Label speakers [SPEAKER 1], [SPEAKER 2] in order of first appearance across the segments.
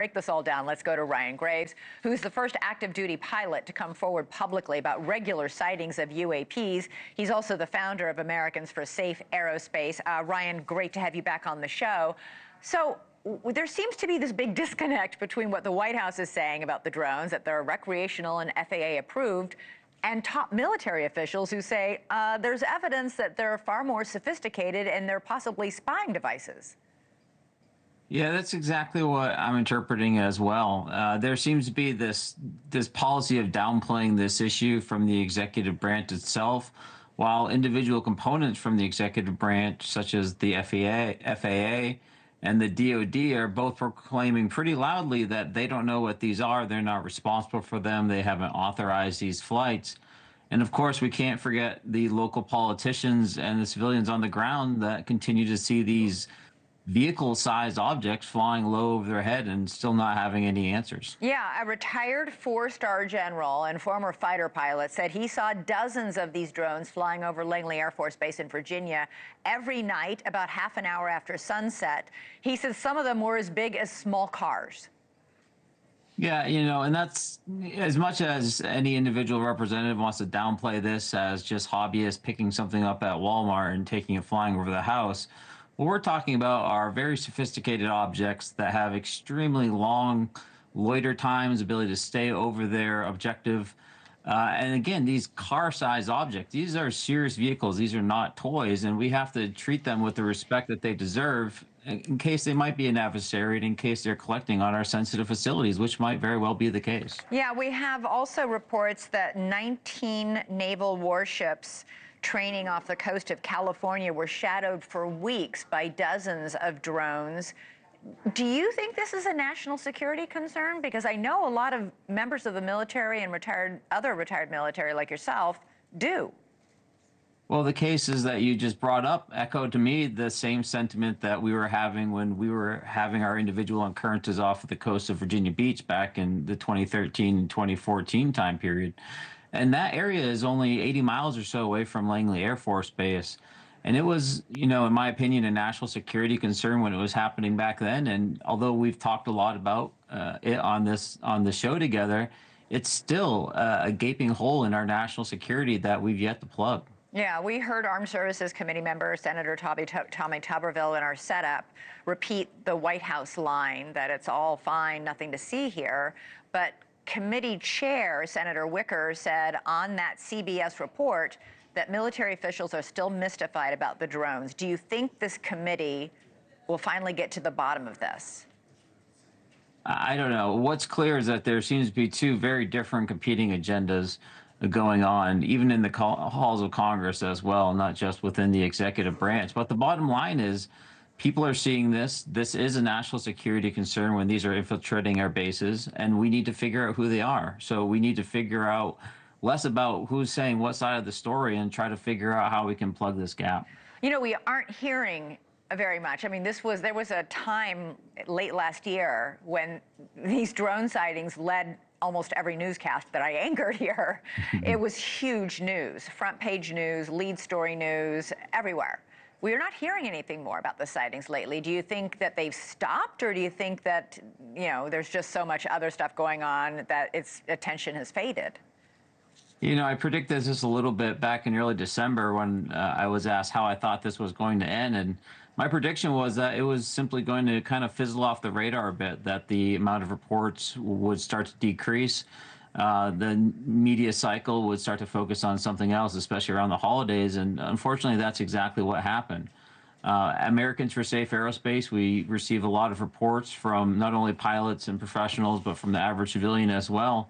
[SPEAKER 1] Break this all down. Let's go to Ryan Graves, who's the first active duty pilot to come forward publicly about regular sightings of UAPs. He's also the founder of Americans for Safe Aerospace. Ryan, great to have you back on the show. So there seems to be this big disconnect between what the White House is saying about the drones, that they're recreational and FAA approved, and top military officials who say there's evidence that they're far more sophisticated and they're possibly spying devices.
[SPEAKER 2] Yeah, that's exactly what I'm interpreting as well. There seems to be this policy of downplaying this issue from the executive branch itself, while individual components from the executive branch, such as the FAA, and the DoD, are both proclaiming pretty loudly that they don't know what these are. They're not responsible for them. They haven't authorized these flights. And of course, we can't forget the local politicians and the civilians on the ground that continue to see these vehicle-sized objects flying low over their head and still not having any answers.
[SPEAKER 1] Yeah, a retired four-star general and former fighter pilot said he saw dozens of these drones flying over Langley Air Force Base in Virginia every night about half an hour after sunset. He said some of them were as big as small cars.
[SPEAKER 2] Yeah, and that's as much as any individual representative wants to downplay this as just hobbyists picking something up at Walmart and taking it flying over the house. What we're talking about are very sophisticated objects that have extremely long loiter times, ability to stay over their objective. And again, these car-sized objects, these are serious vehicles. These are not toys, and we have to treat them with the respect that they deserve in case they might be an adversary and in case they're collecting on our sensitive facilities, which might very well be the case.
[SPEAKER 1] Yeah, we have also reports that 19 naval warships training off the coast of California were shadowed for weeks by dozens of drones. Do you think this is a national security concern? Because I know a lot of members of the military and other retired military like yourself do.
[SPEAKER 2] Well, the cases that you just brought up echo to me the same sentiment that we were having when we were having our individual occurrences off of the coast of Virginia Beach back in the 2013 and 2014 time period. And that area is only 80 miles or so away from Langley Air Force Base. And it was, in my opinion, a national security concern when it was happening back then. And although we've talked a lot about it on the show together, it's still a gaping hole in our national security that we've yet to plug.
[SPEAKER 1] Yeah, we heard Armed Services Committee member Senator Tommy Tuberville in our setup repeat the White House line that it's all fine, nothing to see here. But committee chair Senator Wicker said on that CBS report that military officials are still mystified about the drones. Do you think this committee will finally get to the bottom of this?
[SPEAKER 2] I don't know. What's clear is that there seems to be two very different competing agendas going on, even in the halls of Congress as well, not just within the executive branch. But the bottom line is people are seeing this. This is a national security concern when these are infiltrating our bases, and we need to figure out who they are. So we need to figure out less about who's saying what side of the story and try to figure out how we can plug this gap.
[SPEAKER 1] We aren't hearing very much. I mean, there was a time late last year when these drone sightings led almost every newscast that I anchored here. It was huge news, front page news, lead story news, everywhere. We are not hearing anything more about the sightings lately. Do you think that they've stopped, or do you think that, there's just so much other stuff going on that its attention has faded?
[SPEAKER 2] I predicted this a little bit back in early December when I was asked how I thought this was going to end. And my prediction was that it was simply going to kind of fizzle off the radar a bit, that the amount of reports would start to decrease. The media cycle would start to focus on something else, especially around the holidays. And unfortunately, that's exactly what happened. Americans for Safe Aerospace, we receive a lot of reports from not only pilots and professionals, but from the average civilian as well.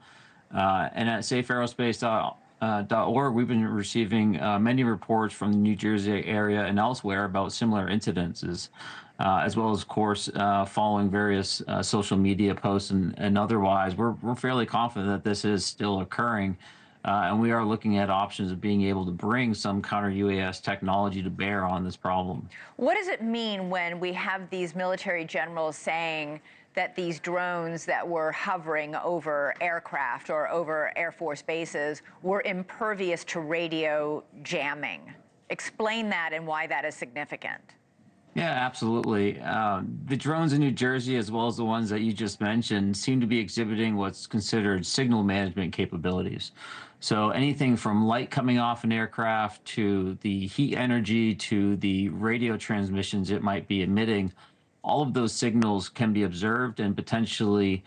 [SPEAKER 2] And at safeaerospace.org, we've been receiving many reports from the New Jersey area and elsewhere about similar incidences, as well as, of course, following various social media posts and otherwise. We're fairly confident that this is still occurring, and we are looking at options of being able to bring some counter-UAS technology to bear on this problem.
[SPEAKER 1] What does it mean when we have these military generals saying that these drones that were hovering over aircraft or over Air Force bases were impervious to radio jamming? Explain that and why that is significant.
[SPEAKER 2] Yeah, absolutely. The drones in New Jersey, as well as the ones that you just mentioned, seem to be exhibiting what's considered signal management capabilities. So anything from light coming off an aircraft to the heat energy to the radio transmissions it might be emitting, all of those signals can be observed and potentially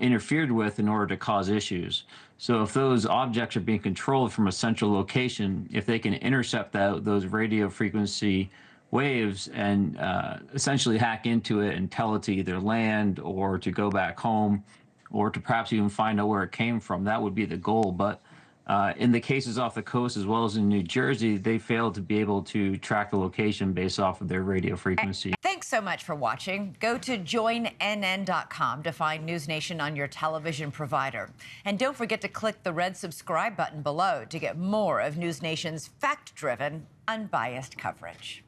[SPEAKER 2] interfered with in order to cause issues. So if those objects are being controlled from a central location, if they can intercept those radio frequency waves and essentially hack into it and tell it to either land or to go back home or to perhaps even find out where it came from. That would be the goal. But in the cases off the coast, as well as in New Jersey, they failed to be able to track the location based off of their radio frequency.
[SPEAKER 1] Thanks so much for watching. Go to joinnn.com to find NewsNation on your television provider. And don't forget to click the red subscribe button below to get more of NewsNation's fact-driven, unbiased coverage.